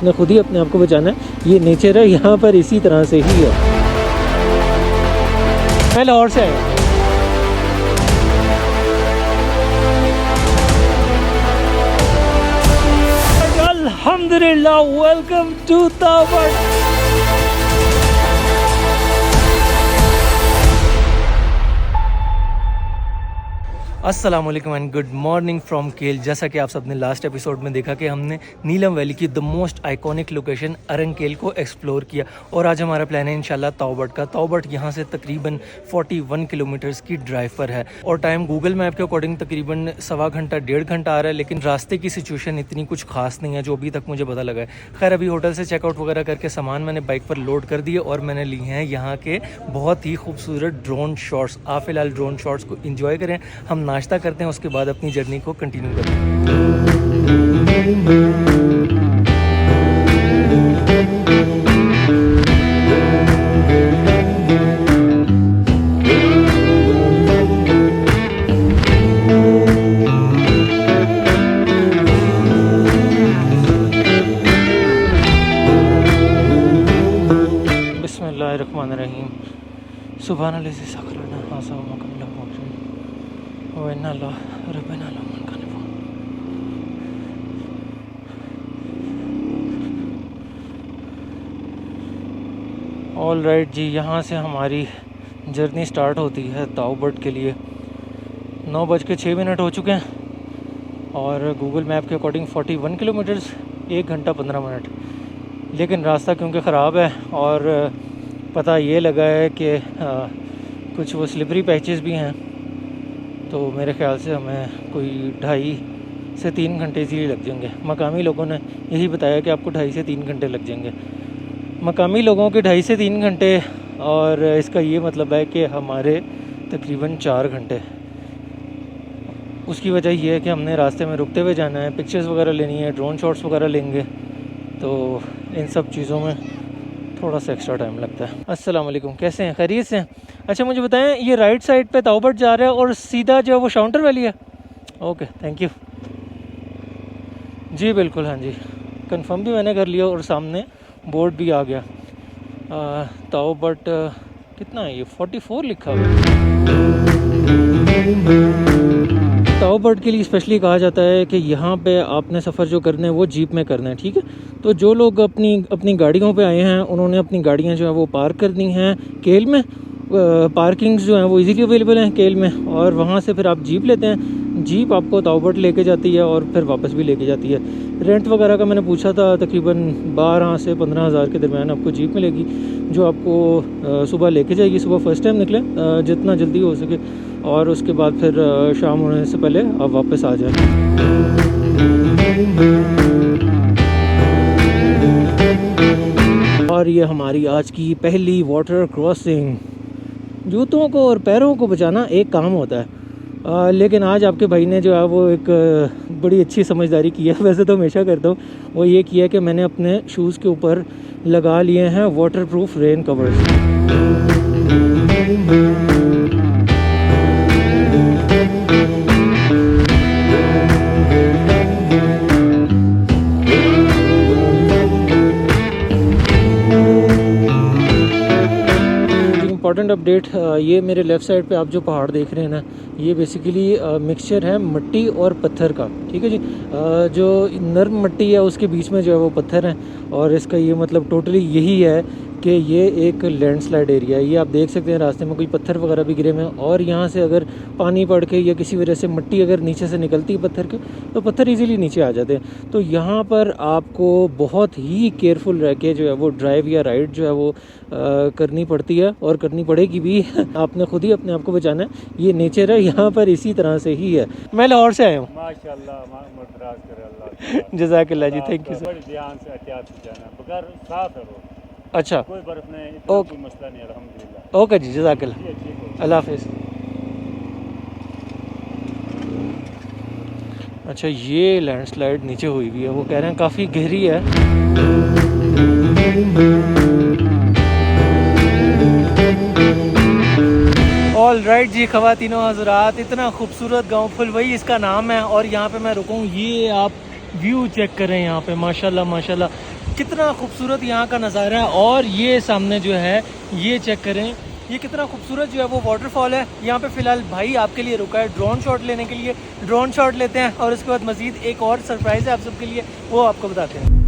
आपने खुद ही अपने आप को बचाना है। ये नेचर है, यहाँ पर इसी तरह से ही है। मैं लाहौर से आया। अल्हम्दुलिल्लाह, वेलकम टू ताबड़। अस्सलाम वालेकुम एंड गुड मॉर्निंग फ्रॉम केल। जैसा कि आप सबने लास्ट एपिसोड में देखा कि हमने नीलम वैली की the most iconic location Arang केल को एक्सप्लोर किया और आज हमारा प्लान है इंशाल्लाह तौबट का। तौबट यहाँ से तकरीबन 41 किलोमीटर्स की ड्राइव पर है और टाइम गूगल मैप के अकॉर्डिंग तकरीबन 1.25 घंटा 1.5 घंटा आ रहा है, लेकिन रास्ते की सिचुएशन इतनी कुछ खास नहीं है जो अभी तक मुझे पता लगा है। खैर अभी होटल से चेकआउट वगैरह करके सामान मैंने बाइक पर लोड कर दिए और मैंने लिए हैं यहाँ के बहुत ही खूबसूरत ड्रोन शॉट्स। आप फिलहाल ड्रोन शॉट्स को इंजॉय करें, हम नाश्ता करते हैं, उसके बाद अपनी जर्नी को कंटिन्यू करते हैं। बिस्मिल्लाहिर्रहमानिर्रहीम। सुभान अल्लाज़ी सखरना हाज़ा व मा कुन्ना मुक़रिनीन व इन्ना लिल्लाहि रब्बिना लमुनक़लिबून। ऑल राइट जी, यहाँ से हमारी जर्नी स्टार्ट होती है तौबट के लिए। 9:06 हो चुके हैं और गूगल मैप के अकॉर्डिंग 41 किलोमीटर्स 1 घंटा 15 मिनट। लेकिन रास्ता क्योंकि ख़राब है और पता ये लगा है कि कुछ वो स्लिपरी पैचेस भी हैं, तो मेरे ख्याल से हमें कोई 2.5 से 3 घंटे इजीली लग जाएंगे। मकामी लोगों ने यही बताया कि आपको 2.5 से 3 घंटे लग जाएंगे। मकामी लोगों के 2.5 से 3 घंटे और इसका ये मतलब है कि हमारे तकरीबन 4 घंटे। उसकी वजह ये है कि हमने रास्ते में रुकते हुए जाना है, पिक्चर्स वगैरह लेनी है, ड्रोन शॉट्स वगैरह लेंगे, तो इन सब चीज़ों में थोड़ा सा एक्स्ट्रा टाइम लगता है। अस्सलाम वालेकुम, कैसे हैं? खैरियत से हैं? अच्छा मुझे बताएं, ये राइट साइड पे तौबट जा रहा है और सीधा जो है वो शाउंटर वैली है? ओके थैंक यू जी। बिल्कुल हाँ जी, कंफर्म भी मैंने कर लिया और सामने बोर्ड भी आ गया। तौबट कितना है ये? 44 लिखा हुआ है। तौबट के लिए स्पेशली कहा जाता है कि यहाँ पे आपने सफ़र जो करना है वो जीप में करना है, ठीक है? तो जो लोग अपनी गाड़ियों पे आए हैं उन्होंने अपनी गाड़ियाँ जो है वो पार्क करनी हैं केल में। पार्किंग्स जो हैं वो इजीली अवेलेबल हैं केल में और वहाँ से फिर आप जीप लेते हैं। जीप आपको तौबट लेके जाती है और फिर वापस भी लेके जाती है। रेंट वगैरह का मैंने पूछा था, तकरीबन 12 से 15 हज़ार के दरमियान आपको जीप मिलेगी जो आपको सुबह लेके जाएगी। सुबह फर्स्ट टाइम निकलें जितना जल्दी हो सके और उसके बाद फिर शाम होने से पहले आप वापस आ जाएं। और ये हमारी आज की पहली वाटर क्रॉसिंग। जूतों को और पैरों को बचाना एक काम होता है, लेकिन आज आपके भाई ने जो है वो एक बड़ी अच्छी समझदारी की है। वैसे तो हमेशा करता हूँ, वो ये किया कि मैंने अपने शूज़ के ऊपर लगा लिए हैं waterproof rain covers. Important update, ये मेरे लेफ़्ट साइड पे आप जो पहाड़ देख रहे हैं ना, ये बेसिकली मिक्सचर है मिट्टी और पत्थर का, ठीक है जी। जो नर्म मिट्टी है उसके बीच में जो है वो पत्थर हैं और इसका ये मतलब टोटली यही है कि ये एक लैंडस्लाइड एरिया है। ये आप देख सकते हैं रास्ते में कोई पत्थर वगैरह भी गिरे हुए हैं और यहाँ से अगर पानी पड़ के या किसी वजह से मिट्टी अगर नीचे से निकलती है पत्थर के, तो पत्थर इजीली नीचे आ जाते हैं। तो यहाँ पर आपको बहुत ही केयरफुल रह के जो है वो ड्राइव या राइड जो है वो करनी पड़ती है और करनी पड़ेगी भी। आपने खुद ही अपने आप को बचाना है। ये नेचर है, यहाँ पर इसी तरह से ही है। मैं लाहौर से आया हूँ। जज़ाकल्लाह जी, थैंक यू सर। ध्यान से एहतियात से जाना, बगैर साफ है रोड, अच्छा कोई बर्फ नहीं, कोई मसला नहीं, अल्हम्दुलिल्लाह। ओके जी, जज़ाकल्लाह, अल्लाह हाफिज़। अच्छा ये लैंडस्लाइड नीचे हुई हुई है, वो कह रहे हैं काफ़ी गहरी है। ऑल राइट जी, ख़वातीनो हज़रात, इतना खूबसूरत गांव फुलवई इसका नाम है और यहाँ पे मैं रुकूँ। ये आप व्यू चेक करें यहाँ पे, माशाल्लाह माशाल्लाह, कितना खूबसूरत यहाँ का नज़ारा है। और ये सामने जो है ये चेक करें, ये कितना खूबसूरत जो है वो वाटरफॉल है। यहाँ पे फ़िलहाल भाई आपके लिए रुका है ड्रोन शॉट लेने के लिए। ड्रोन शॉट लेते हैं और उसके बाद मज़ीद एक और सरप्राइज़ है आप सबके लिए, वो आपको बताते हैं।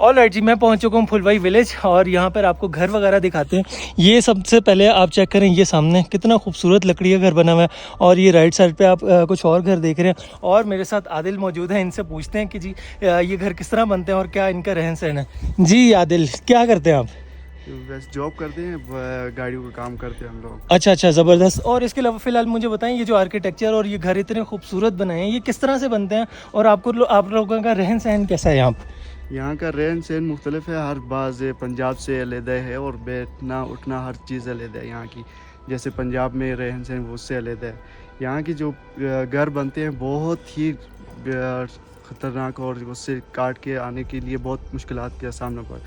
ऑल राइट जी, मैं पहुंच चुका हूँ फुलवाई विलेज और यहाँ पर आपको घर वगैरह दिखाते हैं। ये सबसे पहले आप चेक करें, ये सामने कितना खूबसूरत लकड़ी का घर बना हुआ है और ये राइट साइड पे आप कुछ और घर देख रहे हैं। और मेरे साथ आदिल मौजूद है, इनसे पूछते हैं कि जी ये घर किस तरह बनते हैं और क्या इनका रहन सहन है। जी आदिल, क्या करते हैं आप? बस जॉब करते हैं, गाड़ियों का काम करते हैं हम लोग। अच्छा अच्छा, ज़बरदस्त। और इसके अलावा फ़िलहाल मुझे बताएं, ये जो आर्किटेक्चर और ये घर इतने खूबसूरत बनाए हैं, ये किस तरह से बनते हैं और आप लोगों का रहन सहन कैसा है यहाँ पर? यहाँ का रहन सहन मुख्तलिफ है, हर बाज़ पंजाब से अलहदा है और बैठना उठना हर चीज़ अलहदा है यहाँ की। जैसे पंजाब में रहन सहन वो उससे अलहदा है। यहाँ की जो घर बनते हैं बहुत ही ख़तरनाक और उससे काट के आने के लिए बहुत मुश्किलात का सामना पड़ा।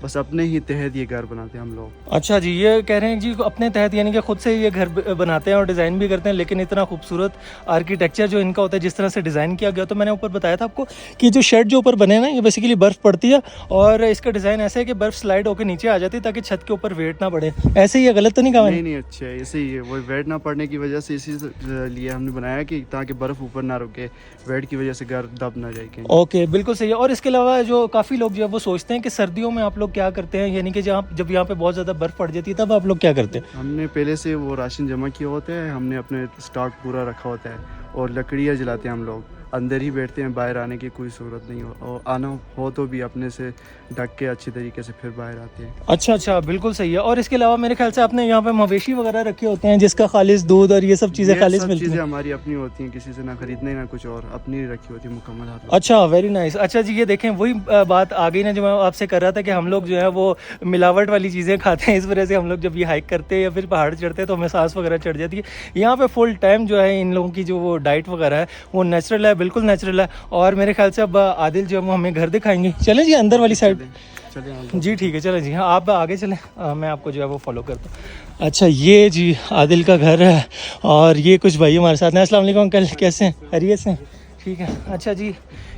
बस अपने ही तहत ये घर बनाते हैं हम लोग। अच्छा जी, ये कह रहे हैं जी अपने तहत, यानी कि खुद से ये घर बनाते हैं और डिज़ाइन भी करते हैं। लेकिन इतना खूबसूरत आर्किटेक्चर जो इनका होता है, जिस तरह से डिज़ाइन किया गया, तो मैंने ऊपर बताया था आपको कि जो शेड जो ऊपर बने हैं ना, ये बेसिकली बर्फ़ पड़ती है और इसका डिज़ाइन ऐसा है कि बर्फ़ स्लाइड होकर नीचे आ जाती है ताकि छत के ऊपर वेट ना पड़े। ऐसे ही है, गलत तो नहीं कहा? नहीं, अच्छा है, ऐसे ही है। वो वेट ना पड़ने की वजह से इसी लिए हमने बनाया कि ताकि बर्फ़ ऊपर ना रुके, वेट की वजह से घर दब ना जाए कहीं। ओके, बिल्कुल सही है। और इसके अलावा जो काफ़ी लोग जो है वो सोचते हैं कि सर्दियों में आप लोग क्या करते हैं, यानी कि जब यहाँ पे बहुत ज़्यादा बर्फ़ पड़ जाती है तब आप लोग क्या करते हैं? हमने पहले से वो राशन जमा किया होता है, हमने अपने स्टॉक पूरा रखा होता है और लकड़ियाँ जलाते हैं हम लोग। अंदर ही बैठते हैं, बाहर आने की कोई ज़रूरत नहीं हो, और आना हो तो भी अपने से ढक के अच्छी तरीके से फिर बाहर आते हैं। अच्छा अच्छा, बिल्कुल सही है। और इसके अलावा मेरे ख्याल से आपने यहाँ पे मवेशी वगैरह रखे होते हैं जिसका खालिस दूध और ये सब चीज़ें खालिस मिलती हैं। हमारी अपनी होती हैं, किसी से ना खरीदने ना कुछ और, अपनी रखी होती है मुकम्मल हाथ। अच्छा, वेरी नाइस। अच्छा जी, ये देखें वही बात आ गई ना जो मैं आपसे कर रहा था कि हम लोग जो है वो मिलावट वाली चीज़ें खाते हैं। इस वजह से हम लोग जब ये हाइक करते हैं या फिर पहाड़ चढ़ते हैं तो हमें सांस वगैरह चढ़ जाती है। यहाँ पे फुल टाइम जो है इन लोगों की जो वो डाइट वगैरह है वो नेचुरल है, बिल्कुल नेचुरल है। और मेरे ख्याल से अब आदिल जो है वो हमें घर दिखाएंगे। चलें जी अंदर वाली साइड। जी ठीक है, चलें जी। हाँ, आप आगे चलें, मैं आपको जो है वो फॉलो करता हूँ। अच्छा, ये जी आदिल का घर है और ये कुछ भाई हमारे साथ हैं। अस्सलाम वालेकुम अंकल, कैसे हैं? खैरियत से? ठीक है। अच्छा जी,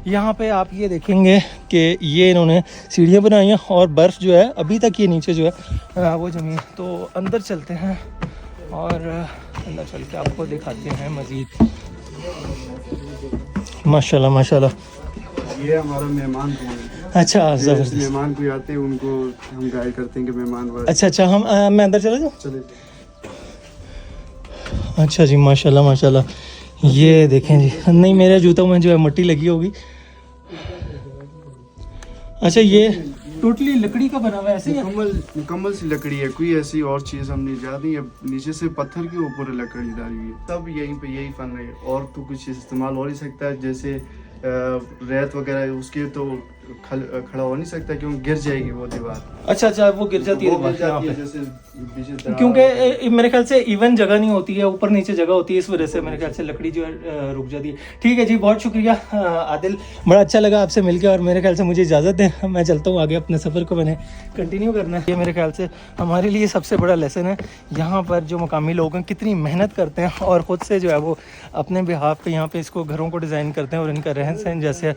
यहाँ पे आप ये देखेंगे कि ये इन्होंने सीढ़ियाँ बनाई हैं और बर्फ़ जो है अभी तक ये नीचे जो है वो जमी है। तो अंदर चलते हैं और अंदर चल के आपको दिखाते हैं मज़ीद। माशाल्लाह माशाल्लाह। ये हमारा मेहमान है। अच्छा, ज़बरदस्त। मेहमान कोई आते हैं उनको हम गाइड करते हैं कि मेहमान। अच्छा अच्छा, हम मैं अंदर चला जाऊँ? चले। अच्छा जी, माशाल्लाह माशाल्लाह। ये देखें जी, नहीं मेरे जूतों में जो है मिट्टी लगी होगी। अच्छा, ये टोटली लकड़ी का बना हुआ है ऐसे ही? मुकम्मल सी लकड़ी है, कोई ऐसी और चीज़ हमने ईजाद नहीं है। नीचे से पत्थर के ऊपर लकड़ी डाली हुई है, तब यहीं पे यही फन है। और तो कुछ इस्तेमाल हो नहीं सकता है, जैसे रेत वगैरह उसके तो खड़ा हो नहीं सकता क्योंकि गिर जाएगी वो दीवार। अच्छा अच्छा, वो गिर जाती है यहाँ पे, क्योंकि मेरे ख्याल से इवन जगह नहीं होती है, ऊपर नीचे जगह होती है, इस वजह से मेरे ख्याल से लकड़ी जो है रुक जाती है। ठीक है जी, बहुत शुक्रिया आदिल, बड़ा अच्छा लगा आपसे मिलकर। और मेरे ख्याल से मुझे इजाज़त है, मैं चलता हूँ आगे, अपने सफ़र को मैंने कंटिन्यू करना है। ये मेरे ख्याल से हमारे लिए सबसे बड़ा लेसन है, यहाँ पर जो मकामी लोग हैं कितनी मेहनत करते हैं और ख़ुद से जो है वो अपने बिहाफ पे यहाँ पे इसको घरों को डिज़ाइन करते हैं और इनका रहन सहन जैसे है।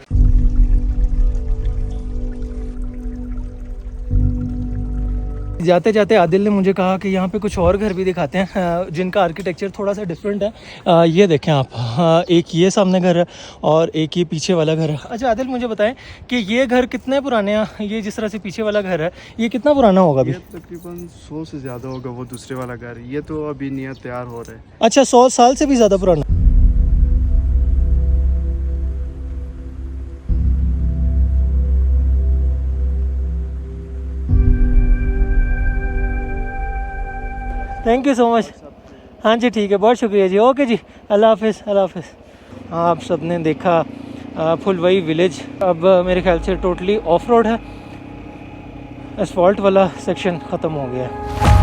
जाते जाते आदिल ने मुझे कहा कि यहाँ पे कुछ और घर भी दिखाते हैं जिनका आर्किटेक्चर थोड़ा सा डिफरेंट है। ये देखें आप, एक ये सामने घर है और एक ये पीछे वाला घर है। अच्छा आदिल, मुझे बताएं कि ये घर कितने पुराने हैं? ये जिस तरह से पीछे वाला घर है ये कितना पुराना होगा अभी? तकरीबन 100 से ज़्यादा होगा वो दूसरे वाला घर। ये तो अभी नया तैयार हो रहा है। अच्छा, 100 साल से भी ज़्यादा पुराना। Thank you so much. हाँ जी ठीक है, बहुत शुक्रिया जी। ओके जी, अल्लाह हाफिज़, अल्लाह हाफिज़। आप सब ने देखा फुलवई विलेज। अब मेरे ख्याल से टोटली ऑफ रोड है, एसफॉल्ट वाला सेक्शन ख़त्म हो गया है।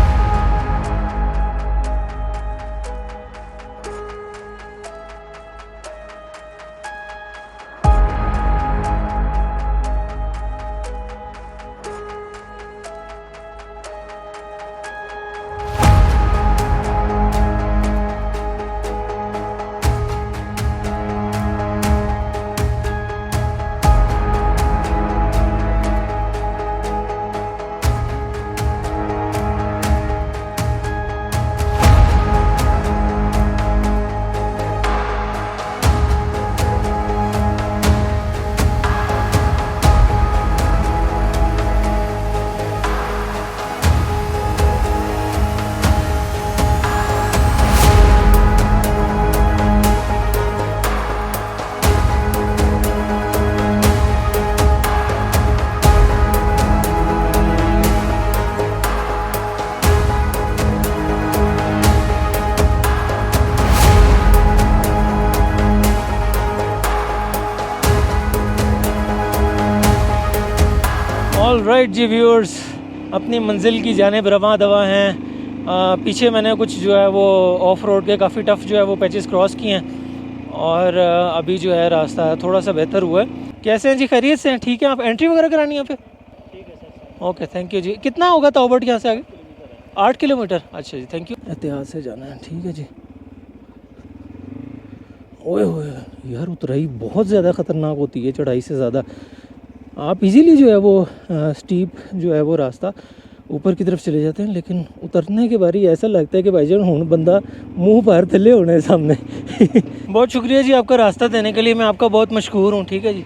ऑल राइट जी व्यूअर्स, अपनी मंजिल की जानिब रवां दवा हैं। पीछे मैंने कुछ जो है वो ऑफ रोड के काफ़ी टफ़ जो है वो पैचेस क्रॉस किए हैं और अभी जो है रास्ता थोड़ा सा बेहतर हुआ है। कैसे हैं जी, खैरियत से हैं? ठीक है। आप एंट्री वगैरह करानी है यहाँ पे? ठीक है सर। ओके थैंक यू जी। कितना होगा ताउबट यहाँ से आगे? 8 किलोमीटर। अच्छा जी थैंक यू। एहतियात से जाना है, ठीक है जी। ओए होए यार, उतराई बहुत ज़्यादा ख़तरनाक होती है चढ़ाई से ज़्यादा। आप इजीली जो है वो स्टीप जो है वो रास्ता ऊपर की तरफ चले जाते हैं, लेकिन उतरने के बारी ऐसा लगता है कि भाईजान हूँ बंदा मुंह पर थले होने सामने। बहुत शुक्रिया जी आपका रास्ता देने के लिए, मैं आपका बहुत मशहूर हूँ। ठीक है जी।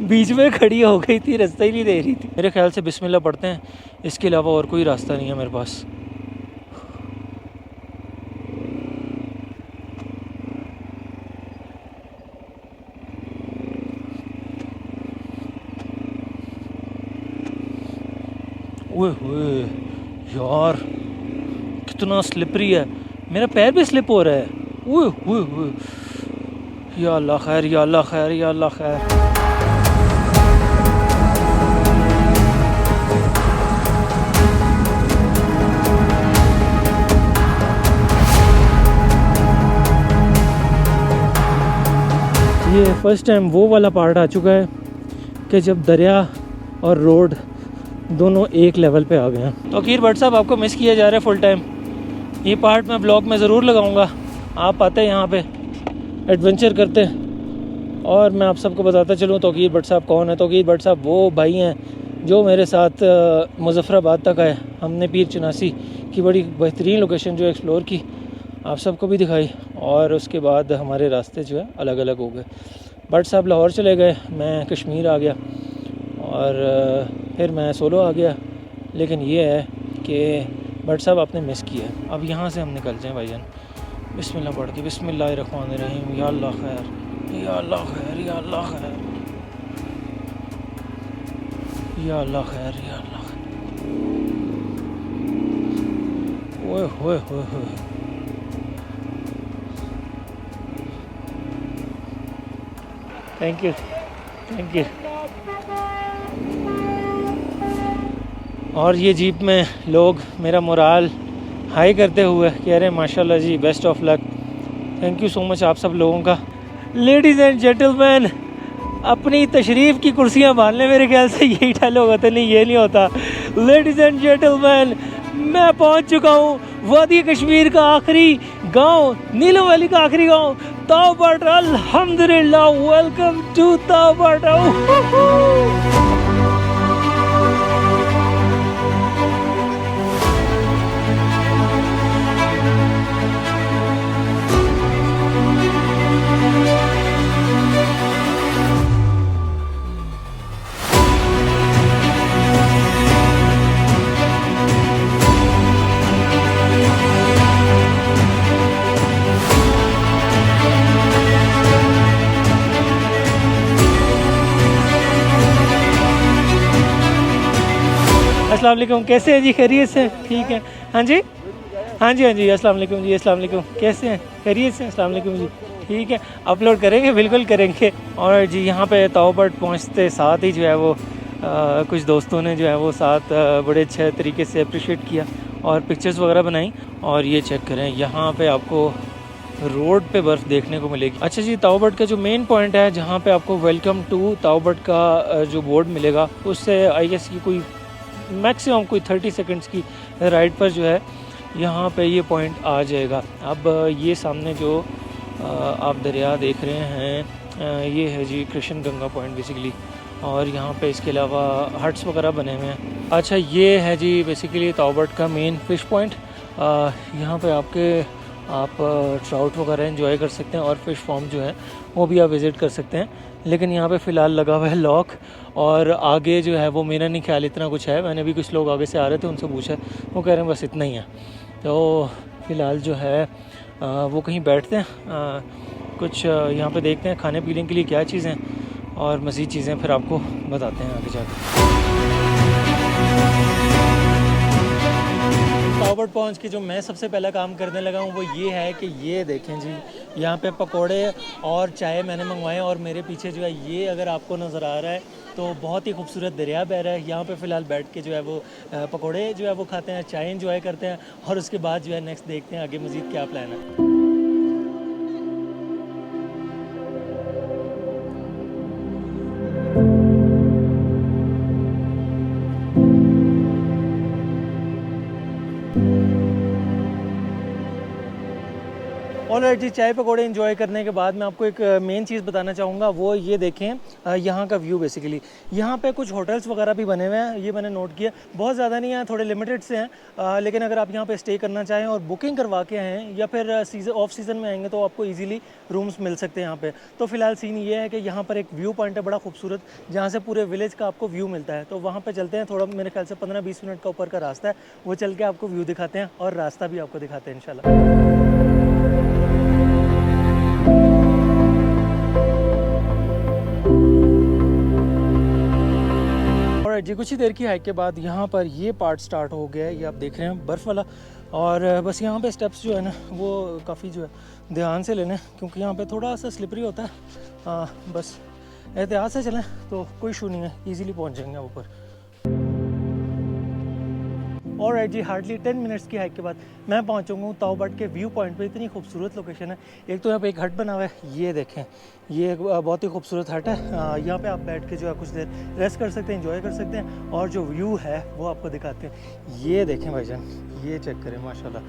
बीच में खड़ी हो गई थी, रास्ता ही नहीं दे रही थी। मेरे ख्याल से बिस्मिल्लाह पढ़ते हैं, इसके अलावा और कोई रास्ता नहीं है मेरे पास। ओए होए यार, कितना स्लिपरी है, मेरा पैर भी स्लिप हो रहा है। ओए होए होए, या अल्लाह खैर, या अल्लाह खैर, या अल्लाह खैर। ये फर्स्ट टाइम वो वाला पार्ट आ चुका है कि जब दरिया और रोड दोनों एक लेवल पे आ गए हैं। तो अकीर भट्ट साहब, आपको मिस किया जा रहा है फुल टाइम। ये पार्ट मैं ब्लॉग में ज़रूर लगाऊंगा। आप आते हैं यहाँ पे, एडवेंचर करते हैं। और मैं आप सबको बताता चलूँ तौकीर भट्ट साहब कौन है। तौकीर भट्ट साहब वो भाई हैं जो मेरे साथ मुजफ्फराबाद तक आए। हमने पीर चनासी की बड़ी बेहतरीन लोकेशन जो एक्सप्लोर की, आप सबको भी दिखाई, और उसके बाद हमारे रास्ते जो है अलग अलग हो गए। भट्ट साहब लाहौर चले गए, मैं कश्मीर आ गया, और फिर मैं सोलो आ गया। लेकिन ये है कि भट्ट साहब आपने मिस किया है। अब यहाँ से हम निकल जाएं भाईजान, बिस्मिल्लाह पढ़ के। बिस्मिल्लाहिर्रहमानिर्रहीम, या अल्लाह खैर, या अल्लाह खैर, या अल्लाह खैर, या अल्लाह खैर, या अल्लाह खैर। ओए होए होए होए, थैंक यू, थैंक यू। और ये जीप में लोग मेरा मोराल हाई करते हुए कह रहे हैं माशाल्लाह जी, best of luck. Thank you so much आप सब लोगों का। लेडीज़ एंड जेंटलमैन, अपनी तशरीफ़ की कुर्सियां बांध लें। मेरे ख्याल से यही डायलॉग होता, नहीं ये नहीं होता। लेडीज़ एंड जेंटलमैन, मैं पहुंच चुका हूँ वादी कश्मीर का आखिरी गांव, नीलम वैली का आखिरी गांव ताउबट। अल्हम्दुलिल्लाह, वेलकम टू ताउबट। अस्सलाम वालेकुम, कैसे हैं जी, खैरियत से? ठीक है। हाँ जी, हाँ जी, हाँ जी, अस्सलाम वालेकुम जी, अस्सलाम वालेकुम। कैसे हैं? खैरियत से? अस्सलाम वालेकुम जी। ठीक है, अपलोड करेंगे, बिल्कुल करेंगे। और जी यहाँ पे ताऊ बट पहुँचते साथ ही जो है वो कुछ दोस्तों ने जो है वो साथ बड़े अच्छे तरीके से अप्रिशिएट किया और पिक्चर्स वगैरह बनाई। और ये चेक करें, यहाँ पे आपको रोड पे बर्फ़ देखने को मिलेगी। अच्छा जी, ताऊ बट का जो मेन पॉइंट है जहाँ पे आपको वेलकम टू ताऊ बट का जो बोर्ड मिलेगा, उससे आई गेस ये कोई मैक्सिमम कोई 30 सेकंड्स की राइड पर जो है यहाँ पे ये पॉइंट आ जाएगा। अब ये सामने जो आप दरिया देख रहे हैं, ये है जी कृष्ण गंगा पॉइंट बेसिकली। और यहाँ पे इसके अलावा हट्स वगैरह बने हुए हैं। अच्छा, ये है जी बेसिकली ताऊ बट का मेन फ़िश पॉइंट। यहाँ पे आप ट्राउट वगैरह एंजॉय कर सकते हैं और फ़िश फार्म जो है वो भी आप विज़िट कर सकते हैं। लेकिन यहाँ पे फ़िलहाल लगा हुआ है लॉक, और आगे जो है वो मेरा नहीं ख्याल इतना कुछ है। मैंने भी कुछ लोग आगे से आ रहे थे, उनसे पूछा, वो कह रहे हैं बस इतना ही है। तो फ़िलहाल जो है वो कहीं बैठते हैं, कुछ यहाँ पे देखते हैं खाने पीने के लिए क्या चीज़ें, और मज़ीद चीज़ें फिर आपको बताते हैं आगे जाकर। ताऊ बट पहुँच के जो मैं सबसे पहला काम करने लगा हूँ वो ये है कि ये देखें जी, यहाँ पे पकोड़े और चाय मैंने मंगवाए। और मेरे पीछे जो है ये अगर आपको नज़र आ रहा है तो बहुत ही खूबसूरत दरिया बह रहा है। यहाँ पे फ़िलहाल बैठ के जो है वो पकोड़े जो है वो खाते हैं, चाय एंजॉय करते हैं, और उसके बाद जो है नेक्स्ट देखते हैं आगे मज़ीद क्या प्लान है। ऑलराइट जी, चाय पकौड़े एंजॉय करने के बाद मैं आपको एक मेन चीज़ बताना चाहूँगा, वो ये देखें यहाँ का व्यू। बेसिकली यहाँ पे कुछ होटल्स वगैरह भी बने हुए हैं, ये मैंने नोट किया। बहुत ज़्यादा नहीं है, थोड़े लिमिटेड से हैं, लेकिन अगर आप यहाँ पे स्टे करना चाहें और बुकिंग करवा के आएँ या फिर ऑफ सीज़न में आएंगे तो आपको ईजिली रूम्स मिल सकते हैं यहाँ पर। तो फिलहाल सीन ये है कि यहाँ पर एक व्यू पॉइंट है बड़ा खूबसूरत, जहाँ से पूरे विलेज का आपको व्यू मिलता है। तो वहाँ पर चलते हैं, थोड़ा मेरे ख्याल से 15-20 मिनट का ऊपर का रास्ता है, वो चल के आपको व्यू दिखाते हैं और रास्ता भी आपको दिखाते हैं इंशाल्लाह। जी, कुछ ही देर की हाइक के बाद यहाँ पर ये पार्ट स्टार्ट हो गया है, ये आप देख रहे हैं बर्फ़ वाला। और बस यहाँ पे स्टेप्स जो है ना वो काफ़ी जो है ध्यान से लेने, क्योंकि यहाँ पे थोड़ा सा स्लिपरी होता है। बस एहतियात से चलें तो कोई इशू नहीं है, इजीली पहुँच जाएंगे ऊपर। और जी, हार्डली 10 मिनट्स की हाइक के बाद मैं पहुँचूँगा हूँ ताऊ बट के व्यू पॉइंट पे। इतनी खूबसूरत लोकेशन है। एक तो यहाँ पे एक हट बना हुआ है, ये देखें, ये एक बहुत ही खूबसूरत हट है। यहाँ पे आप बैठ के जो है कुछ देर रेस्ट कर सकते हैं, एंजॉय कर सकते हैं, और जो व्यू है वो आपको दिखाते हैं। ये देखें भाईजान, ये चेक करें, माशाल्लाह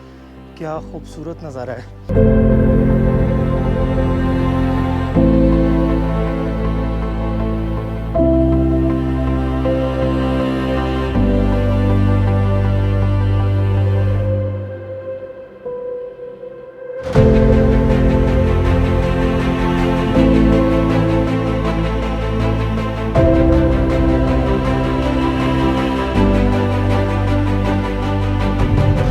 क्या खूबसूरत नज़ारा है।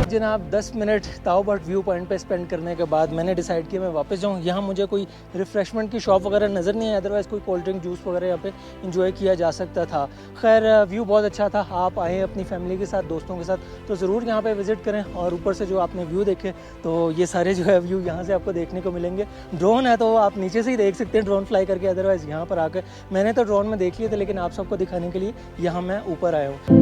जनाब 10 मिनट ताऊ बट व्यू पॉइंट पे स्पेंड करने के बाद मैंने डिसाइड किया मैं वापस जाऊँ। यहाँ मुझे कोई रिफ़्रेशमेंट की शॉप वगैरह नज़र नहीं है, अदरवाइज़ कोई कोल्ड ड्रिंक जूस वगैरह यहाँ पे इंजॉय किया जा सकता था। खैर व्यू बहुत अच्छा था। आप आए अपनी फैमिली के साथ, दोस्तों के साथ, तो ज़रूर यहाँ पे विज़िट करें। और ऊपर से जो आपने व्यू देखे तो ये सारे जो है व्यू यहाँ से आपको देखने को मिलेंगे। ड्रोन है तो आप नीचे से ही देख सकते हैं ड्रोन फ्लाई करके, अदरवाइज़ यहाँ पर आकर मैंने तो ड्रोन में देख लिए थे, लेकिन आप सबको दिखाने के लिए यहाँ मैं ऊपर आया हूँ।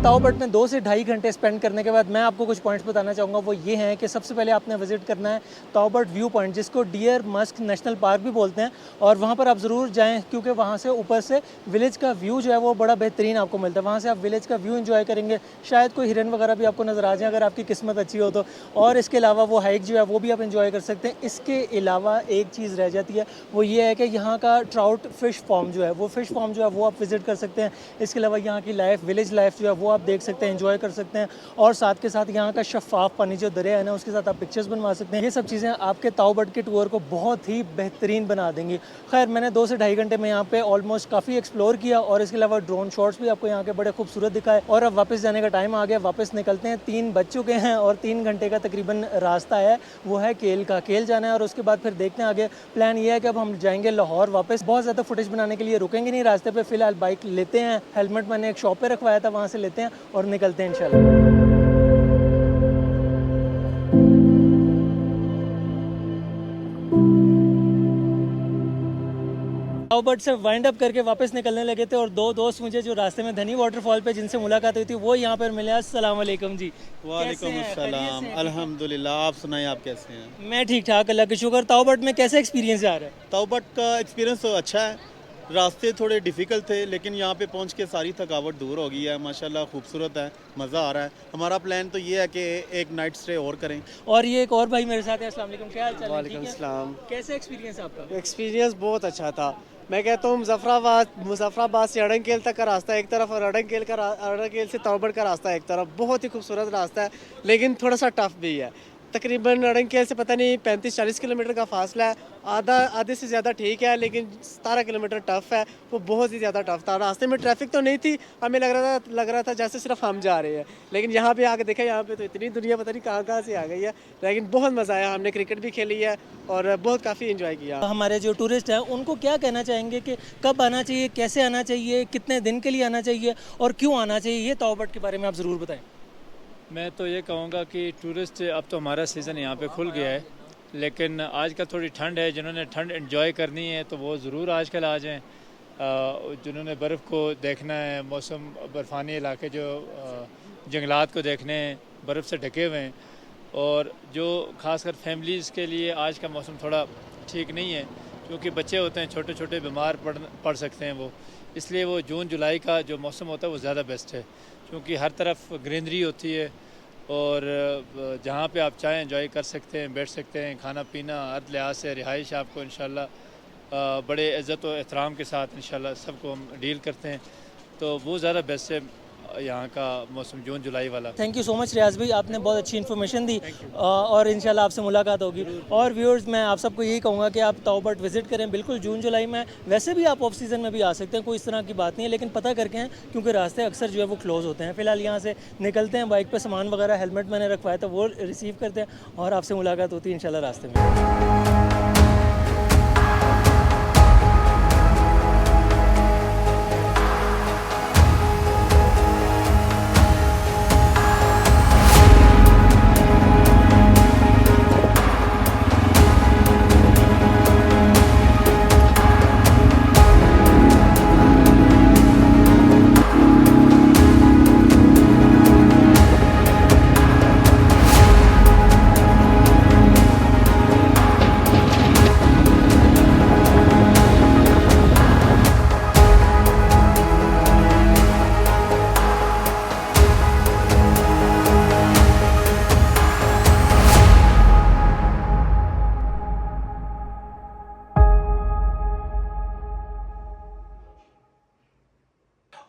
ताऊ बट में 2 से ढाई घंटे स्पेंड करने के बाद मैं आपको कुछ पॉइंट्स बताना चाहूँगा। वो ये हैं कि सबसे पहले आपने विजिट करना है ताऊ बट व्यू पॉइंट, जिसको डियर मस्क नेशनल पार्क भी बोलते हैं, और वहाँ पर आप ज़रूर जाएं, क्योंकि वहाँ से ऊपर से विलेज का व्यू जो है वो बड़ा बेहतरीन आपको मिलता है। वहाँ से आप विलेज का व्यू एंजॉय करेंगे, शायद कोई हिरन वगैरह भी आपको नज़र आ जाए अगर आपकी किस्मत अच्छी हो तो। और इसके अलावा वो हाइक जो है वो भी आप एंजॉय कर सकते हैं। इसके अलावा एक चीज़ रह जाती है, वो ये है कि यहाँ का ट्राउट फिश फार्म जो है वो आप विज़िट कर सकते हैं। इसके अलावा यहाँ की लाइफ, विलेज लाइफ जो है वो वो आप देख सकते हैं, एंजॉय कर सकते हैं। और साथ के साथ यहाँ का शफाफ पानी जो दरिया है ना, उसके साथ आप पिक्चर्स बनवा सकते हैं। ये सब चीज़ें आपके ताऊ बट के टूर को बहुत ही बेहतरीन बना देंगी। खैर, मैंने 2 से ढाई घंटे में यहाँ पे ऑलमोस्ट काफ़ी एक्सप्लोर किया और इसके अलावा ड्रोन शॉट्स भी आपको यहाँ के बड़े खूबसूरत दिखाए। और अब वापस जाने का टाइम आ गया, वापस निकलते हैं। 3 बज चुके हैं और 3 घंटे का तकरीबन रास्ता है, वो है केल का। केल जाना है और उसके बाद फिर देखते हैं आगे। प्लान ये है कि अब हम जाएंगे लाहौर वापस। बहुत ज़्यादा फुटेज बनाने के लिए रुकेंगे नहीं रास्ते पे, फिलहाल बाइक लेते हैं, हेलमेट मैंने एक शॉप पे रखवाया था, वहाँ से लेते हैं और निकलते हैं इंशाल्लाह। ताऊ बट से वाइंड अप करके वापस निकलने लगे थे और 2 दोस्त मुझे जो रास्ते में धनी वाटरफॉल पे जिनसे मुलाकात हुई थी वो यहाँ पर मिले। अस्सलाम वालेकुम जी। वालेकुम अस्सलाम, अल्हम्दुलिल्लाह। आप सुनाइए, आप कैसे हैं? मैं ठीक ठाक, अल्लाह का शुक्र। ताऊ बट में कैसे एक्सपीरियंस जा रहा है? ताऊ बट का एक्सपीरियंस तो अच्छा है। रास्ते थोड़े डिफ़िकल्ट थे लेकिन यहाँ पे पहुँच के सारी थकावट दूर हो गई है। माशाल्लाह खूबसूरत है, मज़ा आ रहा है। हमारा प्लान तो ये है कि एक नाइट स्टे और करें। और ये एक और भाई मेरे साथ है। अस्सलाम वालेकुम, क्या हाल चाल है? वालेकुम सलाम। कैसे एक्सपीरियंस आपका? एक्सपीरियंस बहुत अच्छा था। मैं कहता हूँ मुजफ्फराबाद से अड़ंगेल तक का रास्ता एक तरफ और अड़ंगेल से ताऊ बट का रास्ता एक तरफ। बहुत ही खूबसूरत रास्ता है लेकिन थोड़ा सा टफ भी है। तकरीबन अड़ंगेल से पता नहीं 35-40 किलोमीटर का फासला है। आधे से ज़्यादा ठीक है लेकिन 17 किलोमीटर टफ़ है, वो बहुत ही ज़्यादा टफ़ था। रास्ते में ट्रैफिक तो नहीं थी, हमें लग रहा था जैसे सिर्फ हम जा रहे हैं, लेकिन यहाँ पे आके देखा, यहाँ पे तो इतनी दुनिया पता नहीं कहाँ से आ गई है। लेकिन बहुत मज़ा आया, हमने क्रिकेट भी खेली है और बहुत काफ़ी इंजॉय किया। हमारे जो टूरिस्ट हैं उनको क्या कहना चाहेंगे कि कब आना चाहिए, कैसे आना चाहिए, कितने दिन के लिए आना चाहिए और क्यों आना चाहिए, ये ताऊ बट के बारे में आप ज़रूर बताएं। मैं तो ये कहूँगा कि टूरिस्ट, अब तो हमारा सीज़न यहाँ पे खुल गया है, लेकिन आजकल थोड़ी ठंड है। जिन्होंने ठंड एंजॉय करनी है तो वो ज़रूर आजकल आ जाएं। जिन्होंने बर्फ़ को देखना है, मौसम बर्फ़ानी इलाके जो जंगलात को देखने हैं, बर्फ़ से ढके हुए हैं, और जो खासकर फैमिलीज़ के लिए आज का मौसम थोड़ा ठीक नहीं है क्योंकि बच्चे होते हैं छोटे छोटे, बीमार पड़ सकते हैं वो। इसलिए वो जून जुलाई का जो मौसम होता है वो ज़्यादा बेस्ट है क्योंकि हर तरफ ग्रीनरी होती है और जहाँ पे आप चाहें एंजॉय कर सकते हैं, बैठ सकते हैं, खाना पीना हर लिहाज से। रिहाइश आपको इंशाल्लाह बड़े इज़्ज़त और एहतराम के साथ इंशाल्लाह सबको हम डील करते हैं, तो वो ज़्यादा बेस्ट है यहाँ का मौसम जून जुलाई वाला। थैंक यू सो मच रियाज भाई, आपने बहुत अच्छी इन्फॉर्मेशन दी और इंशाल्लाह आपसे मुलाकात होगी। और व्यूअर्स, मैं आप सबको यही कहूँगा कि आप ताऊ बट विज़िट करें बिल्कुल जून जुलाई में। वैसे भी आप ऑफ सीज़न में भी आ सकते हैं, कोई इस तरह की बात नहीं है, लेकिन पता करके हैं क्योंकि रास्ते अक्सर जो है वो क्लोज़ होते हैं। फ़िलहाल यहाँ से निकलते हैं, बाइक पर सामान वगैरह, हेलमेट मैंने रखवाया था वो रिसीव करते हैं और आपसे मुलाकात होती है इंशाल्लाह रास्ते में।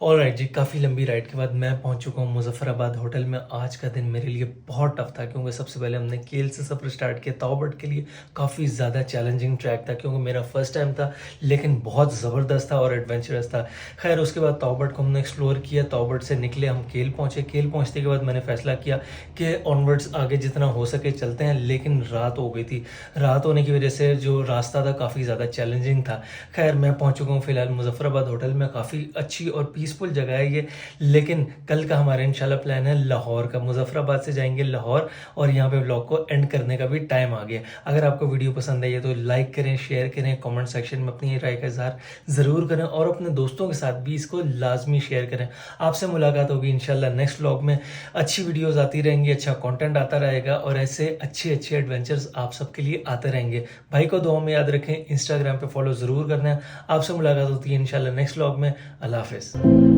ऑलराइट जी, काफ़ी लंबी राइड के बाद मैं पहुंच चुका हूं मुजफ्फराबाद होटल में। आज का दिन मेरे लिए बहुत टफ था क्योंकि सबसे पहले हमने केल से सफ़र स्टार्ट किया। ताऊ बट के लिए काफ़ी ज़्यादा चैलेंजिंग ट्रैक था क्योंकि मेरा फर्स्ट टाइम था, लेकिन बहुत ज़बरदस्त था और एडवेंचरस था। खैर, उसके बाद ताऊ बट को हमने एक्सप्लोर किया। ताऊ बट से निकले हम केल पहुँचे। केल पहुँचने के बाद मैंने फ़ैसला किया कि ऑनवर्ड्स आगे जितना हो सके चलते हैं, लेकिन रात हो गई थी। रात होने की वजह से जो रास्ता था काफ़ी ज़्यादा चैलेंजिंग था। खैर, मैं पहुँच चुका हूँ फ़िलहाल मुजफ्फराबाद होटल में। काफ़ी अच्छी और पीसफुल जगह है ये, लेकिन कल का हमारा इंशाल्लाह प्लान है लाहौर का। मुजफ्फराबाद से जाएंगे लाहौर और यहाँ पे व्लॉग को एंड करने का भी टाइम आ गया। अगर आपको वीडियो पसंद आई है तो लाइक करें, शेयर करें, कमेंट सेक्शन में अपनी राय का इजहार ज़रूर करें और अपने दोस्तों के साथ भी इसको लाजमी शेयर करें। आपसे मुलाकात होगी इंशाल्लाह नेक्स्ट व्लॉग में। अच्छी वीडियोज़ आती रहेंगी, अच्छा कॉन्टेंट आता रहेगा और ऐसे अच्छे अच्छे एडवेंचर्स आप सबके लिए आते रहेंगे। भाई को दुआ में याद रखें, इंस्टाग्राम पर फॉलो ज़रूर करना है। आपसे मुलाकात होती है इंशाल्लाह नेक्स्ट व्लॉग में। अल्लाह हाफ़िज़।